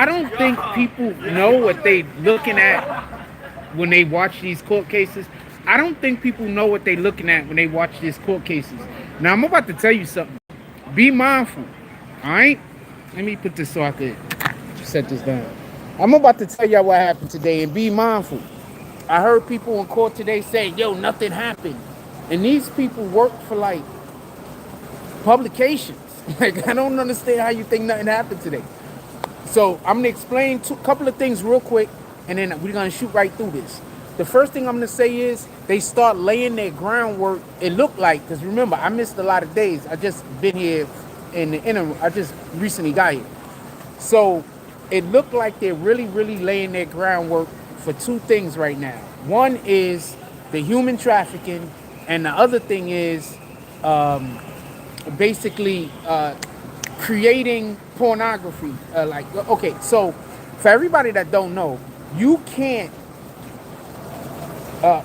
I don't think people know what they looking at when they watch these court cases. I don't think people know what they looking at when they watch these court cases. Now I'm about to tell you something. Be mindful. All right? Let me put this so I could set this down. I'm about to tell y'all what happened today, and be mindful. I heard people in court today say, yo, nothing happened. And these people work for like publications. Like, I don't understand how you think nothing happened today. So I'm gonna explain a couple of things real quick, and then we're gonna shoot right through this. The first thing I'm gonna say is they start laying their groundwork. It looked like, because remember, I missed a lot of days. I just been here in the interim. I just recently got here. So it looked like they're really, really laying their groundwork for two things right now. One is the human trafficking, and the other thing is basically creating pornography. Okay, so for everybody that don't know, you can't,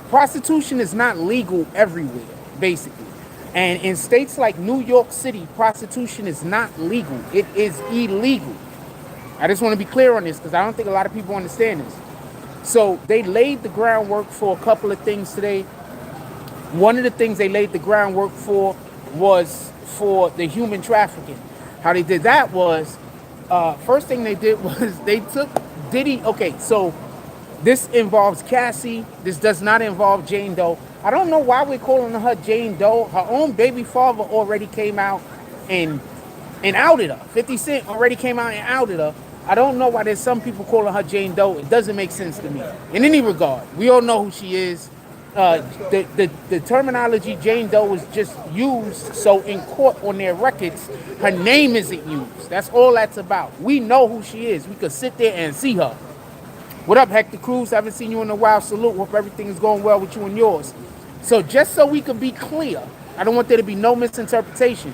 prostitution is not legal everywhere, basically. And in states like New York City, prostitution is not legal. It is illegal. I just want to be clear on this because I don't think a lot of people understand this. So they laid the groundwork for a couple of things today. One of the things they laid the groundwork for was for the human trafficking. How they did that was, first thing they did was they took Diddy. Okay, so this involves Cassie. This does not involve Jane Doe. I don't know why we're calling her Jane Doe. Her own baby father already came out and outed her. 50 Cent already came out and outed her. I don't know why there's some people calling her Jane Doe. It doesn't make sense to me. In any regard, we all know who she is. The terminology Jane Doe is just used so in court on their records, her name isn't used. That's all that's about. We know who she is. We could sit there and see her. What up, Hector Cruz? Haven't seen you in a while. Salute. Hope everything is going well with you and yours. So just so we could be clear, I don't want there to be no misinterpretation.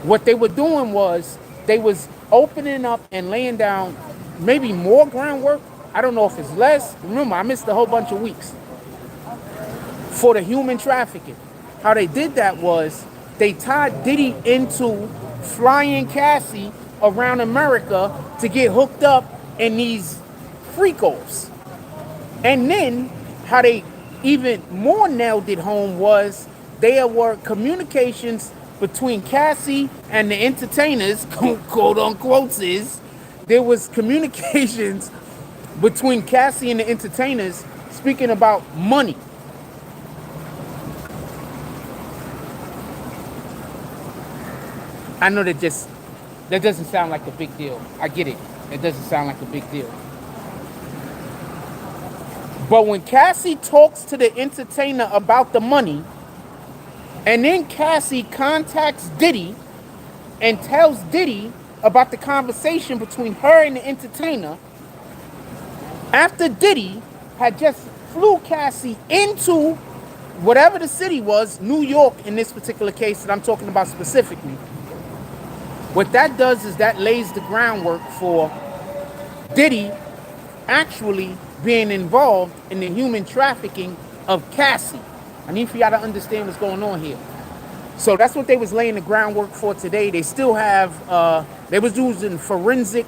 What they were doing was they was opening up and laying down maybe more groundwork. I don't know if it's less. Remember, I missed a whole bunch of weeks for the human trafficking. How they did that was they tied Diddy into flying Cassie around America to get hooked up in these freak-offs. And then how they even more nailed it home was there were communications between Cassie and the entertainers, quote unquote, there was communications between Cassie and the entertainers speaking about money. I know that doesn't sound like a big deal. I get it. It doesn't sound like a big deal. But when Cassie talks to the entertainer about the money, and then Cassie contacts Diddy and tells Diddy about the conversation between her and the entertainer, after Diddy had just flew Cassie into whatever the city was, New York in this particular case that I'm talking about specifically, what that does is that lays the groundwork for Diddy actually being involved in the human trafficking of Cassie. I need for y'all to understand what's going on here. So that's what they was laying the groundwork for today. They still have, they was using forensic,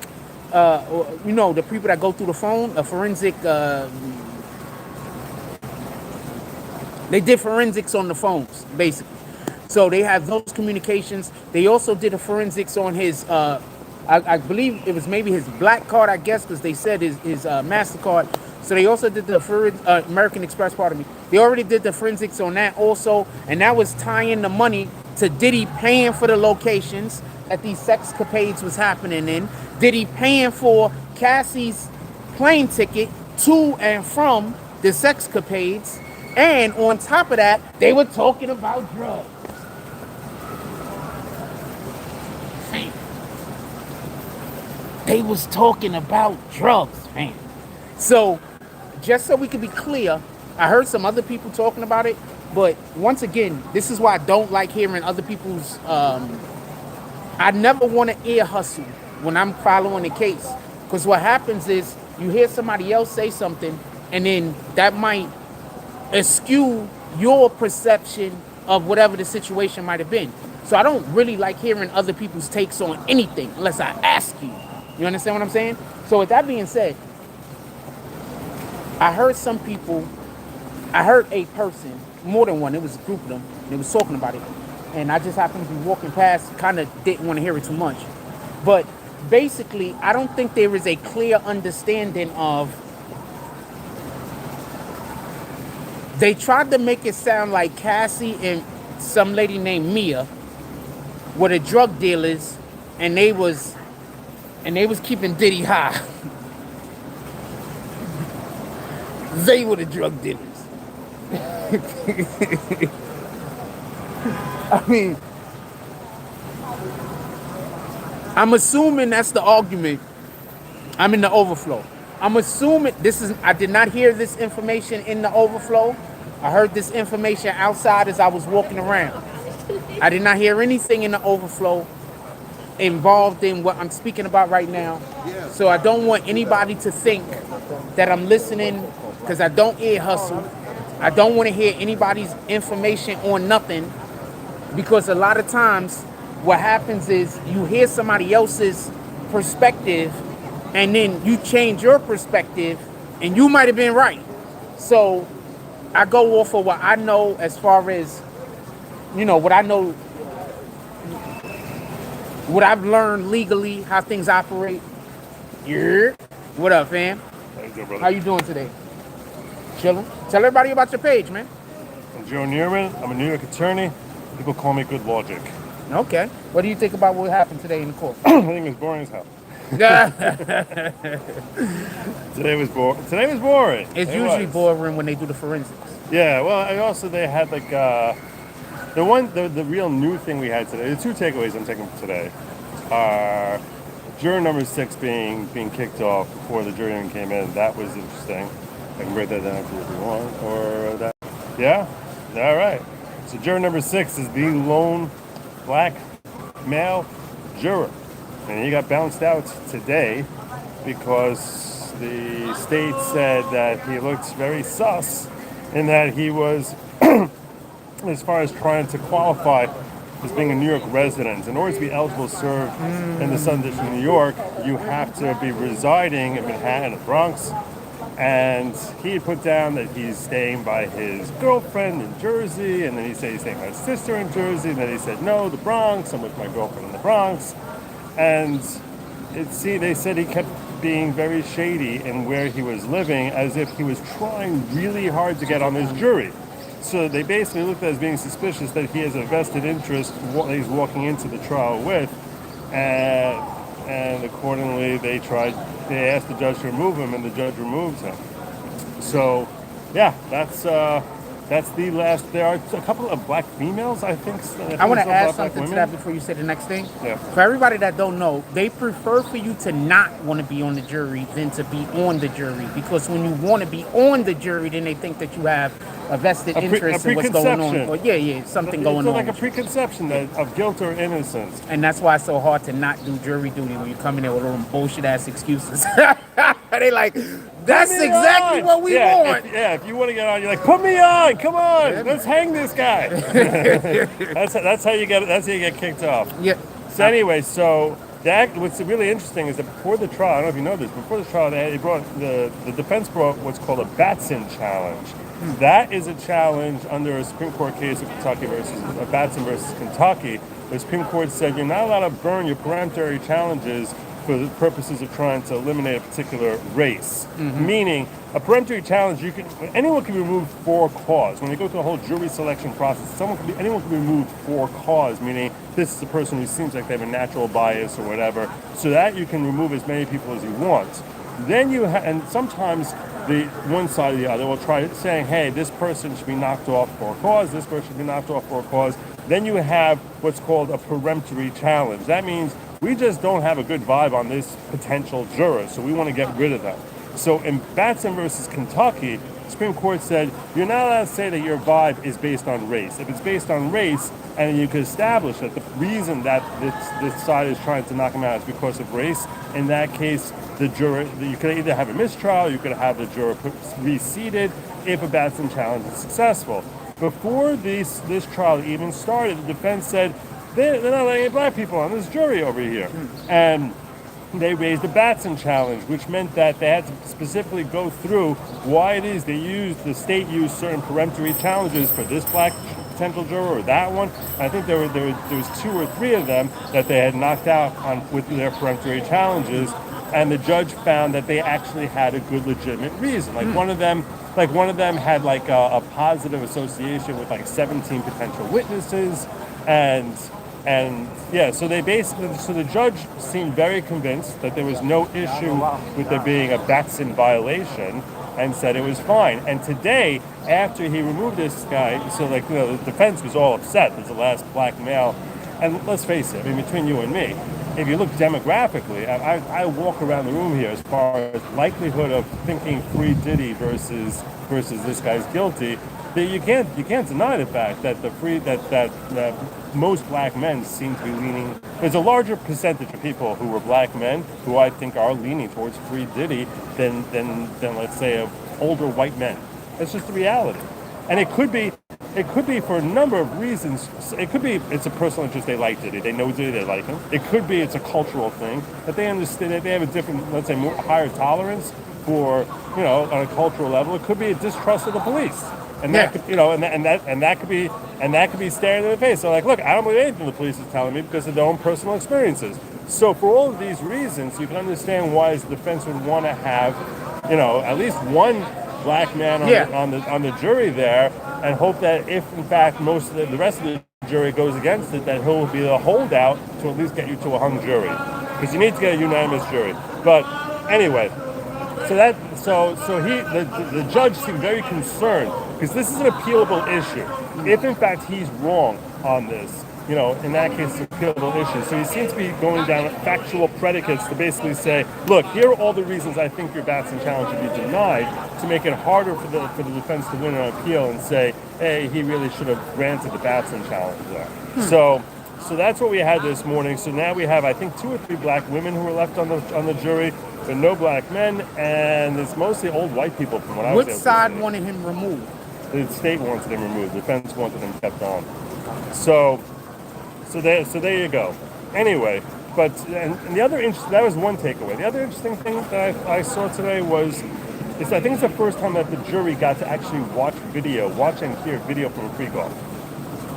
the people that go through the phone, a forensic, they did forensics on the phones, basically. So they have those communications. They also did a forensics on his, I believe it was maybe his black card, I guess, because they said his MasterCard. So they also did the American Express, pardon me. They already did the forensics on that also, and that was tying the money to Diddy paying for the locations that these sexcapades was happening in. Diddy paying for Cassie's plane ticket to and from the sexcapades, and on top of that, they were talking about drugs. They was talking about drugs, man. So, just so we can be clear, I heard some other people talking about it, but once again, this is why I don't like hearing other people's, I never want to ear hustle when I'm following a case. Because what happens is, you hear somebody else say something, and then that might eschew your perception of whatever the situation might have been. So I don't really like hearing other people's takes on anything, unless I ask you. You understand what I'm saying? So with that being said, I heard a person, more than one, it was a group of them, they was talking about it. And I just happened to be walking past, kind of didn't want to hear it too much. But basically, I don't think there is a clear understanding of, they tried to make it sound like Cassie and some lady named Mia were the drug dealers, and they was keeping Diddy high. They were the drug dealers. I mean, I'm assuming that's the argument. I'm in the overflow. I'm assuming I did not hear this information in the overflow. I heard this information outside as I was walking around. I did not hear anything in the overflow involved in what I'm speaking about right now. So I don't want anybody to think that I'm listening, because I don't ear hustle. I don't want to hear anybody's information on nothing, because a lot of times what happens is you hear somebody else's perspective and then you change your perspective and you might have been right. So I go off of what I know as far as, what I know, what I've learned legally, how things operate. Yeah. What up, fam? How you doing, brother? How you doing today? Chilling. Tell everybody about your page, man. I'm Joe Neerman. I'm a New York attorney. People call me Good Logic. Okay. What do you think about what happened today in the court? I think it was boring as hell. Today was boring. It's usually boring when they do the forensics. Yeah. Well, they had like the real new thing we had today. The two takeaways I'm taking from today are juror number 6 being kicked off before the jury even came in. That was interesting. I can break that down for you if you want, or that. Yeah. All right. So juror number 6 is the lone black male juror, and he got bounced out today because the state said that he looked very sus, in that he was, as far as trying to qualify as being a New York resident. In order to be eligible to serve in the Southern District of New York, you have to be residing in Manhattan, the Bronx. And he had put down that he's staying by his girlfriend in Jersey, and then he said he's staying by his sister in Jersey, and then he said, no, the Bronx, I'm with my girlfriend in the Bronx. And they said he kept being very shady in where he was living, as if he was trying really hard to get on this jury. So they basically looked at it as being suspicious that he has a vested interest what he's walking into the trial with, and accordingly they asked the judge to remove him, and the judge removed him. So, yeah, that's the last. There are a couple of black females, I think. I want to add something to that before you say the next thing. Yeah. For everybody that don't know, they prefer for you to not want to be on the jury than to be on the jury, because when you want to be on the jury, then they think that you have a vested interest in what's going on. Or, something going on. It's like a preconception of guilt or innocence. And that's why it's so hard to not do jury duty when you come in there with all them bullshit ass excuses. They like, that's exactly what we want. If you want to get on, you're like, put me on, come on, let's hang this guy. That's how you get kicked off. Yeah. So anyway, what's really interesting is that before the trial, I don't know if you know this, before the trial, the defense brought what's called a Batson challenge. That is a challenge under a Supreme Court case of Batson versus Kentucky. The Supreme Court said you're not allowed to burn your peremptory challenges for the purposes of trying to eliminate a particular race. Meaning, a peremptory challenge, anyone can be removed for cause. When you go through the whole jury selection process, anyone can be removed for cause, meaning this is a person who seems like they have a natural bias or whatever, so that you can remove as many people as you want. Then and sometimes the one side or the other will try saying, hey, this person should be knocked off for a cause, this person should be knocked off for a cause. Then you have what's called a peremptory challenge. That means we just don't have a good vibe on this potential juror, so we want to get rid of them. So in Batson versus Kentucky, the Supreme Court said you're not allowed to say that your vibe is based on race. If it's based on race, and you can establish that the reason that this side is trying to knock him out is because of race, in that case, the juror, you could either have a mistrial, you could have the juror reseated if a Batson challenge is successful. Before this trial even started, the defense said they're not letting any black people on this jury over here. And they raised the Batson challenge, which meant that they had to specifically go through why it is the state used certain peremptory challenges for this black potential juror or that one. I think there was 2 or 3 of them that they had knocked out with their peremptory challenges, and the judge found that they actually had a good legitimate reason. Like one of them had like a positive association with like 17 potential witnesses, and yeah, so the judge seemed very convinced that there was no issue with there being a Batson violation, and said it was fine. And today, after he removed this guy, so like, you know, the defense was all upset. There's the last black male, and let's face it, I mean, between you and me, if you look demographically, I walk around the room here as far as likelihood of thinking free Diddy versus this guy's guilty. That you can't deny the fact that that most black men seem to be leaning. There's a larger percentage of people who were black men who I think are leaning towards free Diddy than let's say of older white men. That's just the reality, and it could be for a number of reasons. It could be it's a personal interest, they like Diddy, they know Diddy, they like him. It could be it's a cultural thing that they understand, that they have a different, let's say, higher tolerance for, you know, on a cultural level. It could be a distrust of the police. And that could, you know, and that could be staring in the face. So like, look, I don't believe anything the police is telling me because of their own personal experiences. So for all of these reasons, you can understand why the defense would want to have, you know, at least one black man on the jury there, and hope that if in fact most of the rest of the jury goes against it, that he'll be the holdout to at least get you to a hung jury, because you need to get a unanimous jury. But anyway. So the judge seemed very concerned, because this is an appealable issue. If in fact he's wrong on this, you know, in that case, it's an appealable issue. So he seems to be going down factual predicates to basically say, look, here are all the reasons I think your Batson challenge should be denied, to make it harder for the defense to win an appeal and say, hey, he really should have granted the Batson challenge there. So that's what we had this morning. So now we have, I think, 2 or 3 black women who were left on the jury, but no black men, and it's mostly old white people from what I was able to see. Which side wanted him removed? The state wanted him removed. The defense wanted him kept on. So there you go. Anyway, but and the other that was one takeaway. The other interesting thing that I saw today was, I think it's the first time that the jury got to actually watch and hear video from a pre-golf.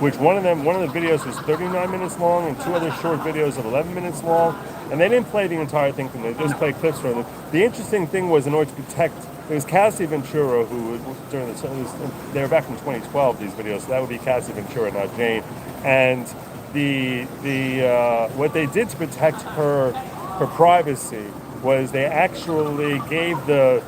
Which one of the videos was 39 minutes long, and 2 other short videos of 11 minutes long, and they didn't play the entire thing from them. They just played clips from it. The interesting thing was, in order to protect, it was Cassie Ventura who during they were back in 2012, these videos, so that would be Cassie Ventura, not Jane. And the what they did to protect her privacy was they actually gave they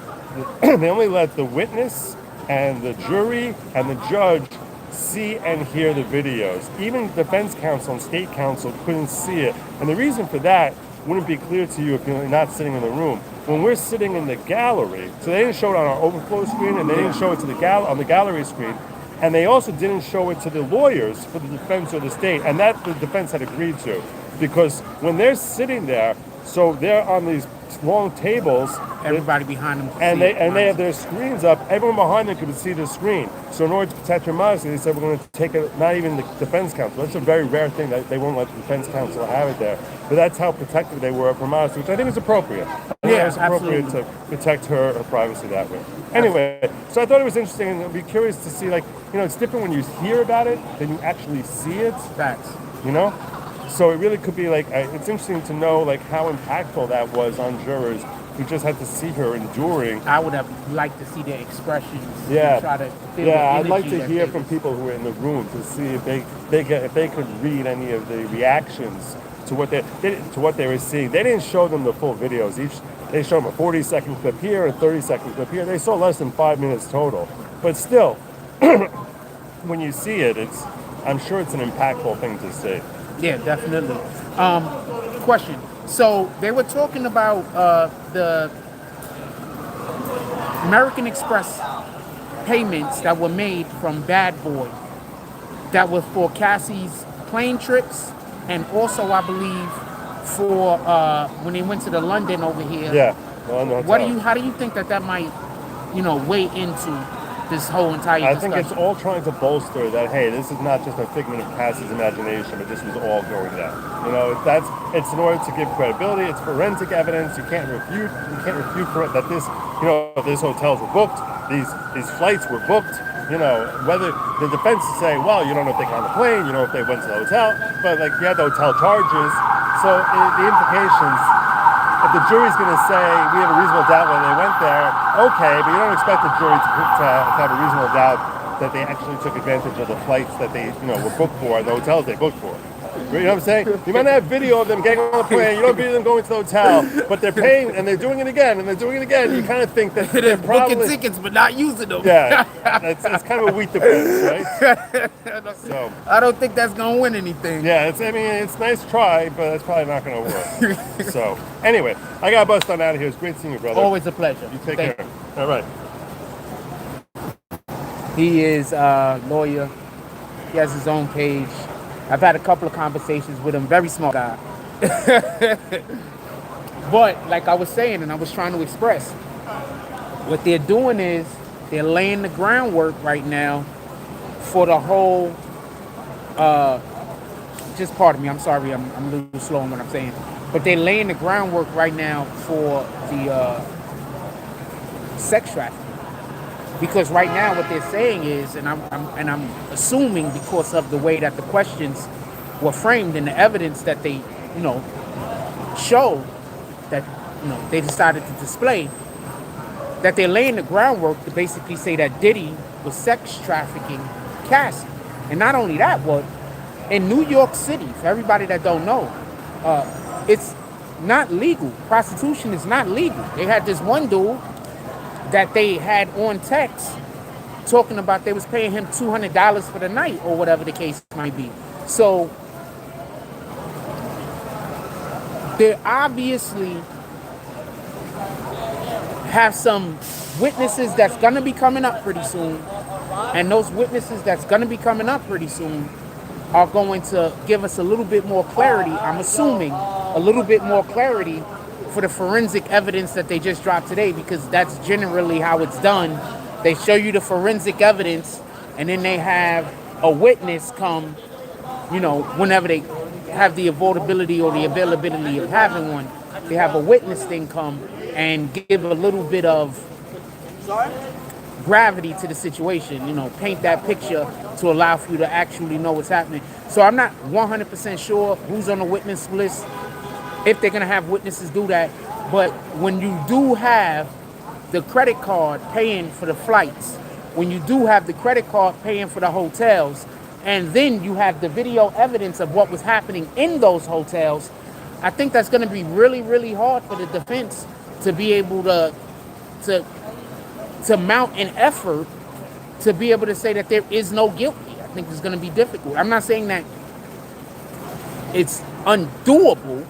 only let the witness and the jury and the judge see and hear the videos. Even defense counsel and state counsel couldn't see it. And the reason for that wouldn't be clear to you if you're not sitting in the room. When we're sitting in the gallery, so they didn't show it on our overflow screen, and they didn't show it to on the gallery screen, and they also didn't show it to the lawyers for the defense or the state, and that the defense had agreed to. Because when they're sitting there, so they're on these long tables, everybody behind them, and they have their screens up. Everyone behind them could see the screen. So in order to protect your privacy, they said we're going to take it. Not even the defense counsel. That's a very rare thing that they won't let the defense counsel have it there. But that's how protective they were of her privacy, which I think is appropriate. I think it was appropriate to protect her privacy that way. Anyway, so I thought it was interesting, and I'd be curious to see, like, you know, it's different when you hear about it than you actually see it. Facts. You know. So it really could be like, it's interesting to know like how impactful that was on jurors who just had to see her enduring. I would have liked to see their expressions. Yeah, try to feel I'd like to hear from people who were in the room to see if they could read any of the reactions to what they were seeing. They didn't show them the full videos. They showed them a 40-second clip here, a 30-second clip here. They saw less than 5 minutes total. But still, when you see it, I'm sure it's an impactful thing to see. Yeah, definitely. Question. So they were talking about the American Express payments that were made from Bad Boy that were for Cassie's plane trips, and also I believe for when they went to the London over here. Yeah. Well, How do you think that might, weigh into this whole entire I discussion. think it's all trying to bolster that, hey, this is not just a figment of Cassie's imagination, but this was all going down. You know, it's in order to give credibility. It's forensic evidence. You can't refute for it that this, you know, these hotels were booked, these flights were booked. You know, whether the defense is saying, well, you don't know if they got on the plane, you know if they went to the hotel, but like you had the hotel charges, so the implications. If the jury's going to say we have a reasonable doubt when they went there, okay, but you don't expect the jury to have a reasonable doubt that they actually took advantage of the flights that they, you know, were booked for, the hotels they booked for. You know what I'm saying? You might not have video of them getting on the plane, you don't have video of them going to the hotel, but they're paying and they're doing it again and they're doing it again. You kind of think that they're probably booking tickets but not using them. Yeah, it's kind of a weak defense, right? So I don't think that's gonna win anything. yeah, it's a nice try, but it's probably not going to work. So anyway, I got to bust on out of here. It's great seeing you, brother. Always a pleasure. You take Thank care. All right. He is a lawyer. He has his own page. I've had a couple of conversations with him. Very smart guy. But like I was saying, and I was trying to express, what they're doing is they're laying the groundwork right now for the whole. Just pardon me. I'm sorry. I'm a little slow on what I'm saying. But they're laying the groundwork right now for the sex trafficking. Because right now what they're saying is, and I'm assuming because of the way that the questions were framed and the evidence that they, you know, show that, you know, they decided to display, that they're laying the groundwork to basically say that Diddy was sex trafficking Cassie. And not only that, but in New York City, for everybody that don't know, it's not legal. Prostitution is not legal. They had this one dude that they had on text talking about they was paying him $200 for the night or whatever the case might be. So they obviously have some witnesses that's going to be coming up pretty soon. And those witnesses that's going to be coming up pretty soon are going to give us a little bit more clarity. I'm assuming a little bit more clarity for the forensic evidence that they just dropped today, because that's generally how it's done. They show you the forensic evidence and then they have a witness come, you know, whenever they have the affordability or the availability of having one, they have a witness thing come and give a little bit of gravity to the situation, you know, paint that picture to allow for you to actually know what's happening. So I'm not 100% sure who's on the witness list, if they're going to have witnesses do that. But when you do have the credit card paying for the flights, when you do have the credit card paying for the hotels, and then you have the video evidence of what was happening in those hotels, I think that's going to be really, really hard for the defense to be able to mount an effort to be able to say that there is no guilty. I think it's going to be difficult. I'm not saying that it's undoable.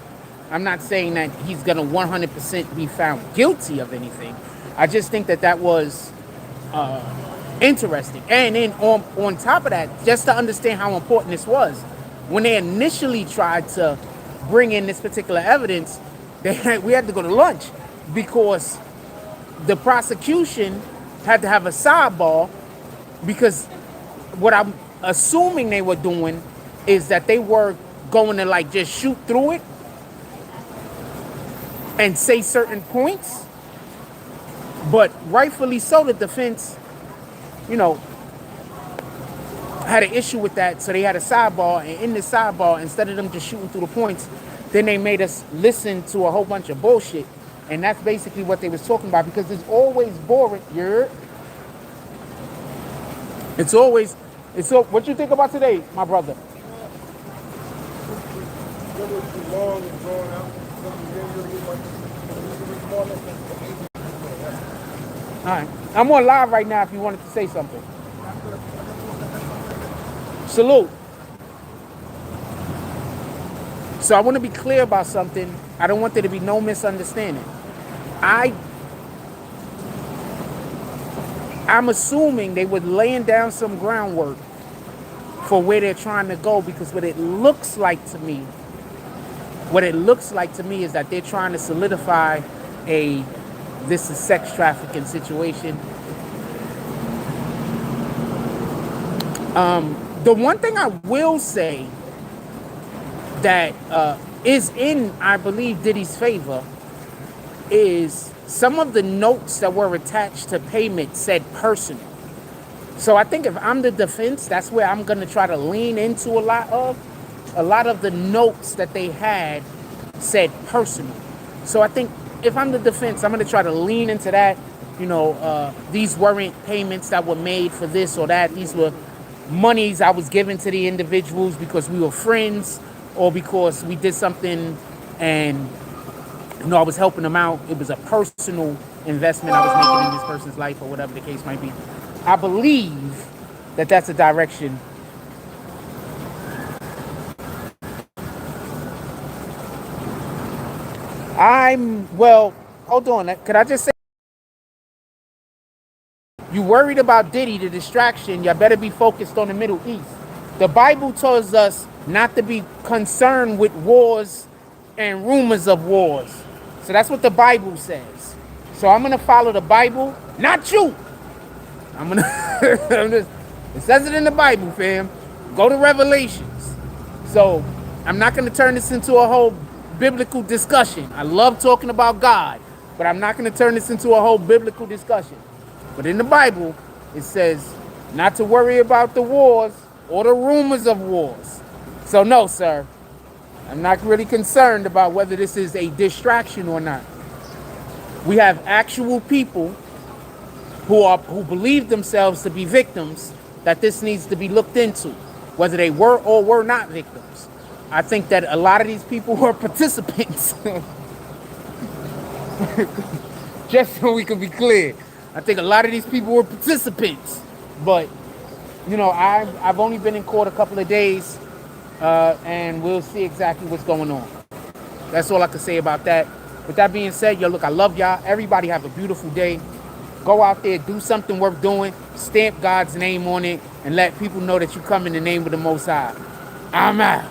I'm not saying that he's going to 100% be found guilty of anything. I just think that that was interesting. And then on top of that, just to understand how important this was, when they initially tried to bring in this particular evidence, we had to go to lunch because the prosecution had to have a sidebar, because what I'm assuming they were doing is that they were going to like just shoot through it and say certain points. But rightfully so, the defense, you know, had an issue with that. So they had a sidebar, and in the sidebar, instead of them just shooting through the points, then they made us listen to a whole bunch of bullshit. And that's basically what they was talking about, because it's always boring. What you think about today, my brother? All right. I'm on live right now if you wanted to say something. Salute. So I want to be clear about something. I don't want there to be no misunderstanding. I'm assuming they were laying down some groundwork for where they're trying to go, because what it looks like to me is that they're trying to solidify this is sex trafficking situation. The one thing I will say that is in, I believe, Diddy's favor is some of the notes that were attached to payment said personal. So I think if I'm the defense, that's where I'm going to try to lean into a lot of. A lot of the notes that they had said personal. So I think if I'm the defense, I'm going to try to lean into that. You know, these weren't payments that were made for this or that. These were monies I was giving to the individuals because we were friends or because we did something and, you know, I was helping them out. It was a personal investment I was making in this person's life or whatever the case might be. I believe that that's a direction. Well, hold on. Could I just say, you worried about Diddy, the distraction, you better be focused on the Middle East. The Bible tells us not to be concerned with wars and rumors of wars. So that's what the Bible says. So I'm going to follow the Bible, not you. It says it in the Bible, fam. Go to Revelations. So I'm not going to turn this into a whole biblical discussion. I love talking about God, but I'm not going to turn this into a whole biblical discussion. But in the Bible, it says not to worry about the wars or the rumors of wars. So no, sir, I'm not really concerned about whether this is a distraction or not. We have actual people who believe themselves to be victims that this needs to be looked into, whether they were or were not victims. I think that a lot of these people were participants. Just so we can be clear. I think a lot of these people were participants. But, you know, I've only been in court a couple of days, and we'll see exactly what's going on. That's all I can say about that. With that being said, yo, look, I love y'all. Everybody have a beautiful day. Go out there, do something worth doing, stamp God's name on it, and let people know that you come in the name of the Most High. I'm out.